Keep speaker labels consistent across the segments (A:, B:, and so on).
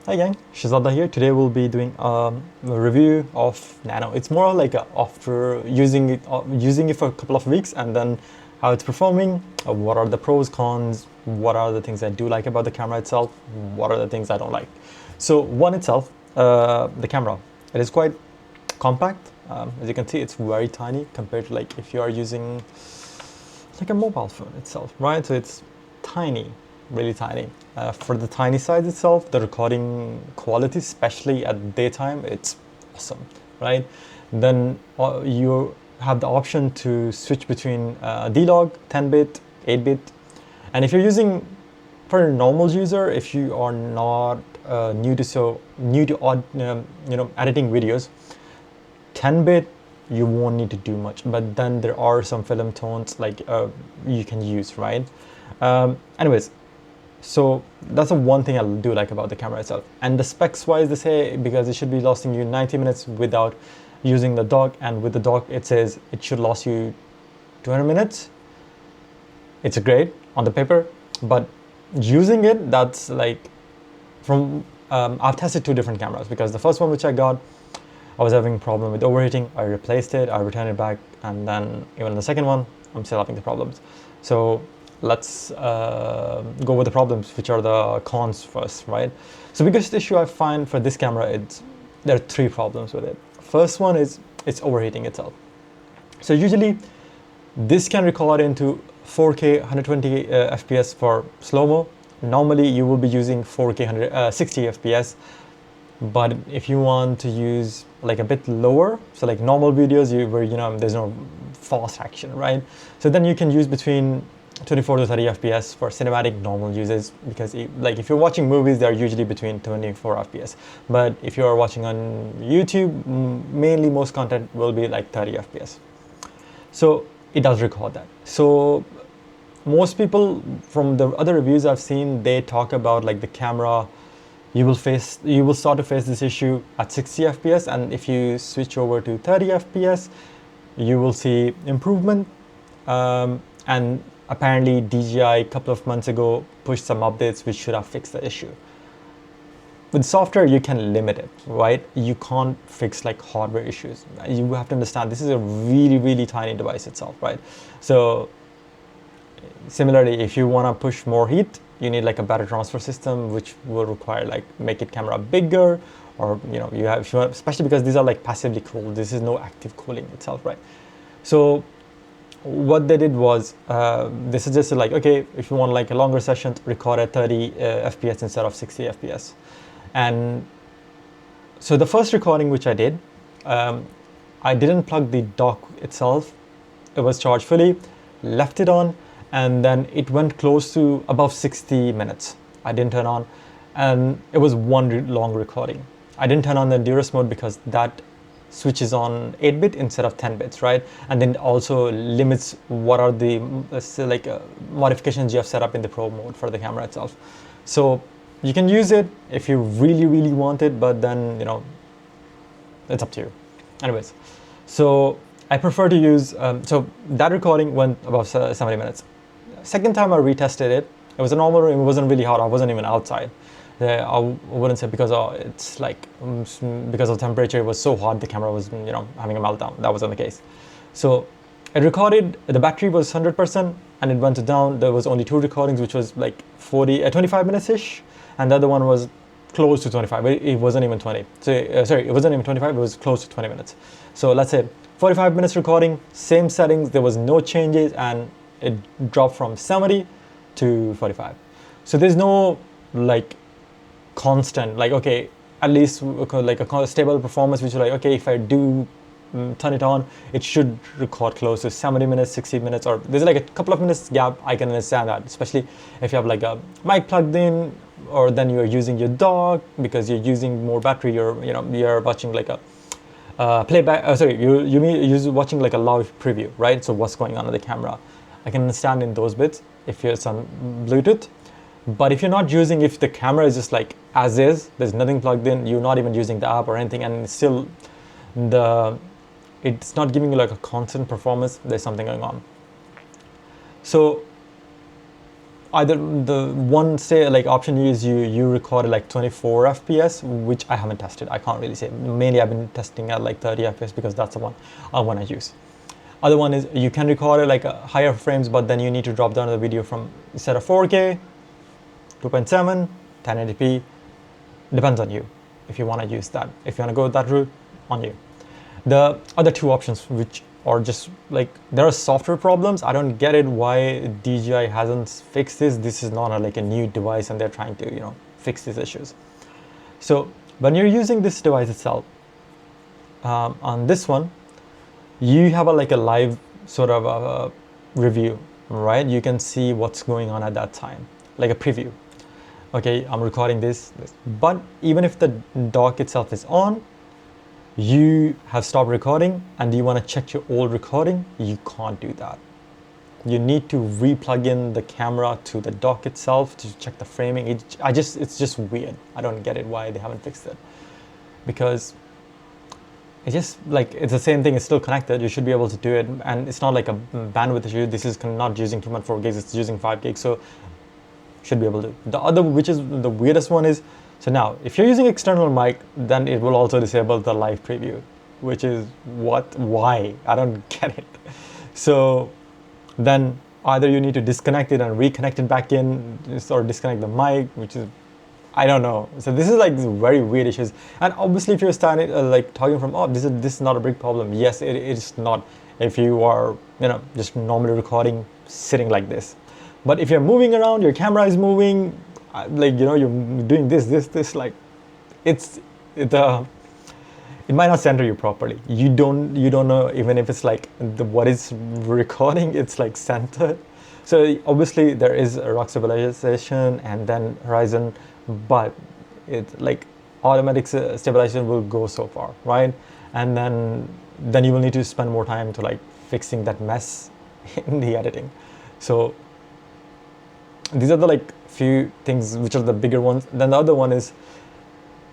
A: Hi gang, Shazada here. Today we'll be doing a review of Nano. It's more like after using it for a couple of weeks and then how it's performing, what are the pros, cons, what are the things I do like about the camera itself, what are the things I don't like. So one itself, the camera, it is quite compact. As you can see, it's very tiny compared to like if you are using like a mobile phone itself, right? So it's tiny, really tiny. For the tiny size itself, the recording quality, especially at daytime, it's awesome, right? Then you have the option to switch between D-Log, 10-bit, 8-bit, and if you're using for a normal user, if you are not new to editing videos, 10-bit you won't need to do much, but then there are some film tones like you can use, right? Anyways, so that's the one thing I do like about the camera itself. And the specs wise, they say because it should be lasting you 90 minutes without using the dock, and with the dock it says it should last you 200 minutes. It's great on the paper, but using it, that's like from I've tested two different cameras, because the first one which I got, I was having a problem with overheating. I replaced it, I returned it back, and then even the second one, I'm still having the problems. So let's go with the problems, which are the cons first, right? So biggest issue I find for this camera, there are three problems with it. First one is it's overheating itself. So usually this can record into 4K 120 FPS for slow-mo. Normally you will be using 4K 60 FPS. But if you want to use like a bit lower, so like normal videos where there's no fast action, right? So then you can use between 24 to 30 FPS for cinematic normal uses, because like if you're watching movies, they're usually between 24 FPS. But if you're watching on YouTube, mainly most content will be like 30 FPS. So it does record that. So most people from the other reviews I've seen, they talk about like the camera, you will start to face this issue at 60 FPS, and if you switch over to 30 FPS, you will see improvement. And apparently DJI a couple of months ago pushed some updates which should have fixed the issue. With software, you can limit it, right? You can't fix like hardware issues. You have to understand this is a really, really tiny device itself, right? So similarly, if you want to push more heat, you need like a better transfer system, which will require like make it camera bigger, or if you want, especially because these are like passively cooled. This is no active cooling itself, right? So what they did was they suggested like, okay, if you want like a longer session, record at 30 FPS instead of 60 FPS. And so the first recording which I did, I didn't plug the dock itself. It was charged fully, left it on, and then it went close to above 60 minutes. I didn't turn on, and it was one long recording. I didn't turn on the endurance mode because that switches on 8-bit instead of 10 bits, right? And then it also limits what are the modifications you have set up in the pro mode for the camera itself. So you can use it if you really, really want it, but then it's up to you. Anyways, so I prefer to use, so that recording went about 70 minutes. Second time I retested it, it was a normal room, it wasn't really hot, I wasn't even outside. I wouldn't say because it's like, because of temperature, it was so hot, the camera was, having a meltdown. That wasn't the case. So it recorded, the battery was 100%, and it went down. There was only two recordings, which was like 25 minutes-ish, and the other one was close to 25. It wasn't even 20. So, sorry, it wasn't even 25, it was close to 20 minutes. So let's say 45 minutes recording, same settings, there was no changes, and it dropped from 70 to 45. So there's no like constant, like, okay, at least like a stable performance, which is like, okay, if I do turn it on, it should record close to 70 minutes, 60 minutes, or there's like a couple of minutes gap. I can understand that, especially if you have like a mic plugged in, or then you're using your dock because you're using more battery. You're watching like a playback. You're watching like a live preview, right? So what's going on with the camera? I can understand in those bits if you're on Bluetooth. But if you're not using, if the camera is just like as is, there's nothing plugged in, you're not even using the app or anything, and still it's not giving you like a constant performance, there's something going on. So either the one say like option is you record at like 24 fps, which I haven't tested. I can't really say. Mainly I've been testing at like 30 fps because that's the one I want to use. Other one is you can record it like higher frames, but then you need to drop down the video from instead of 4K, 2.7, 1080p. Depends on you if you want to use that. If you want to go that route, on you. The other two options, which are just like, there are software problems. I don't get it why DJI hasn't fixed this. This is not like a new device and they're trying to, fix these issues. So when you're using this device itself, on this one, you have like a live sort of a review, right? You can see what's going on at that time, like a preview. Okay, I'm recording this. But even if the dock itself is on, you have stopped recording and you want to check your old recording, you can't do that. You need to re-plug in the camera to the dock itself to check the framing. It's just weird. I don't get it why they haven't fixed it. Because it's just like, it's the same thing, it's still connected. You should be able to do it. And it's not like a bandwidth issue. This is not using 2.4 gigs, it's using 5 gigs. So should be able to. The other, which is the weirdest one is, so now if you're using external mic, then it will also disable the live preview, which is why? I don't get it. So then either you need to disconnect it and reconnect it back in, or disconnect the mic, which is, I don't know. So this is like very weird issues. And obviously if you're standing like talking from, oh, this is not a big problem. Yes, it is not if you are, just normally recording sitting like this. But if you're moving around, your camera is moving, like, you're doing this, like, it might not center you properly. You don't know even if it's like what is recording, it's like centered. So obviously there is a rock stabilization and then horizon, but it like automatic stabilization will go so far, right? And then you will need to spend more time to like fixing that mess in the editing. So these are the like few things which are the bigger ones. Then the other one is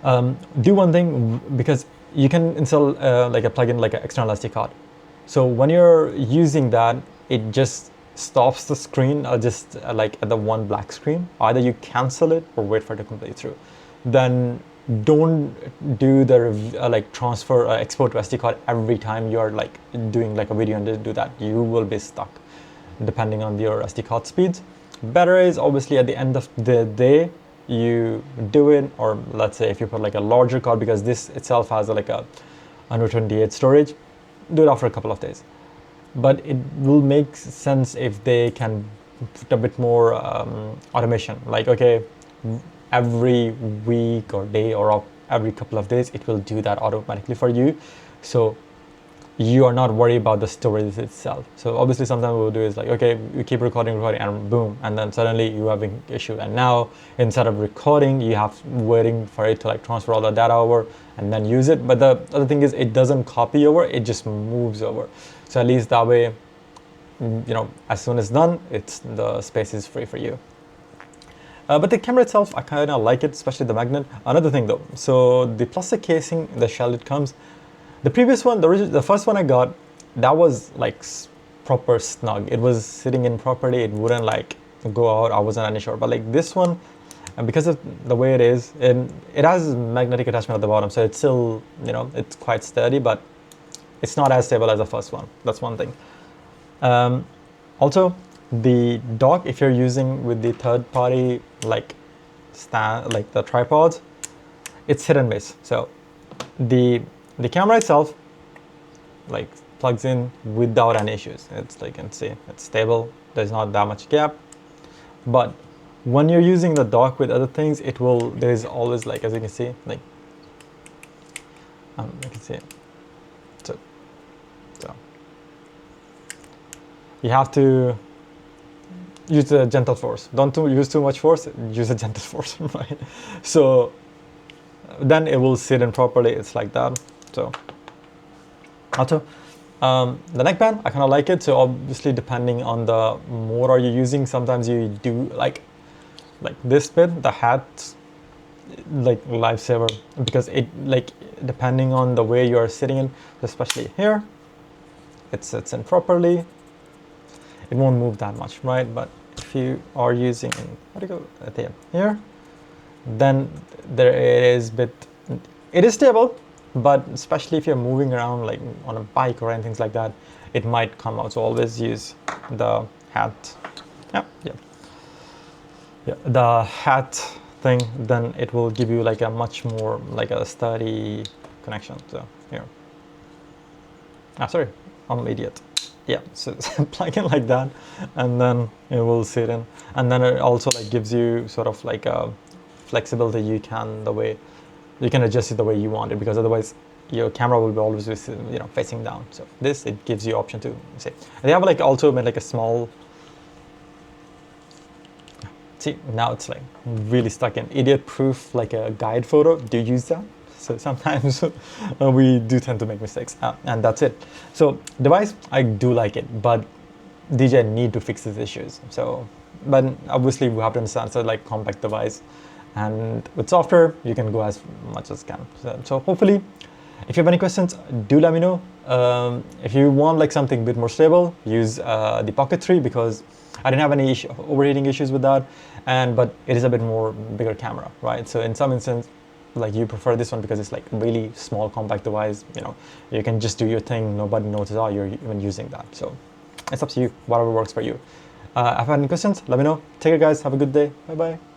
A: do one thing, because you can install like a plugin like an external SD card. So when you're using that, it just stops the screen just like at the one black screen. Either you cancel it or wait for it to complete through. Then don't do the like transfer export to SD card every time you're like doing like a video and do that. You will be stuck depending on your SD card speeds. Better is obviously at the end of the day you do it, or let's say if you put like a larger card, because this itself has like a 128 storage, do it after a couple of days. But it will make sense if they can put a bit more automation, like okay, every week or day or every couple of days it will do that automatically for you, so you are not worried about the storage itself. So obviously sometimes what we'll do is like, okay, you keep recording and boom, and then suddenly you have an issue, and now instead of recording you have waiting for it to like transfer all the data over and then use it. But the other thing is it doesn't copy over, it just moves over. So at least that way, as soon as done, the space is free for you. But the camera itself, I kind of like it, especially the magnet. Another thing though, so the plastic casing, the shell it comes, the previous one, the first one I got, that was like proper snug. It was sitting in properly, it wouldn't like go out, I wasn't any sure. But like this one, and because of the way it is, it has magnetic attachment at the bottom, so it's still, it's quite sturdy, but it's not as stable as the first one. That's one thing. Also, the dock, if you're using with the third party like stand, like the tripods, it's hit and miss. So the camera itself like plugs in without any issues. It's like, you can see it's stable, there's not that much gap. But when you're using the dock with other things, there's always like, as you can see, like you can see it. So you have to use a gentle force. Don't use too much force, use a gentle force, right? So then it will sit in properly, it's like that. So also the neckband, I kind of like it. So obviously depending on the mode are you using, sometimes you do like this bit, the hat, like lifesaver, because it like depending on the way you are sitting in, especially here, it sits in properly, it won't move that much, right? But if you are using, what do you go here, then there it is it is stable, but especially if you're moving around like on a bike or anything like that, it might come out. So always use the hat. The hat thing, then it will give you like a much more like a sturdy connection. So here, sorry, I'm an idiot. So plug in like that, and then it will sit in, and then it also like gives you sort of like a flexibility. You can adjust it the way you want it, because otherwise your camera will be always facing down. So this, it gives you option to say. They have like also made like a small. See, now it's like really stuck in. Idiot proof, like a guide photo. Do you use that? So sometimes we do tend to make mistakes, and that's it. So device, I do like it, but DJI need to fix these issues. So, but obviously we have to understand, so like compact device, and with software, you can go as much as can. So hopefully, if you have any questions, do let me know. If you want like something a bit more stable, use the Pocket 3, because I didn't have any overheating issues with that, but it is a bit more bigger camera, right? So in some instance, like you prefer this one because it's like really small, compact device. You can just do your thing. Nobody notices, oh, you're even using that. So it's up to you, whatever works for you. If you have any questions, let me know. Take care, guys. Have a good day. Bye bye.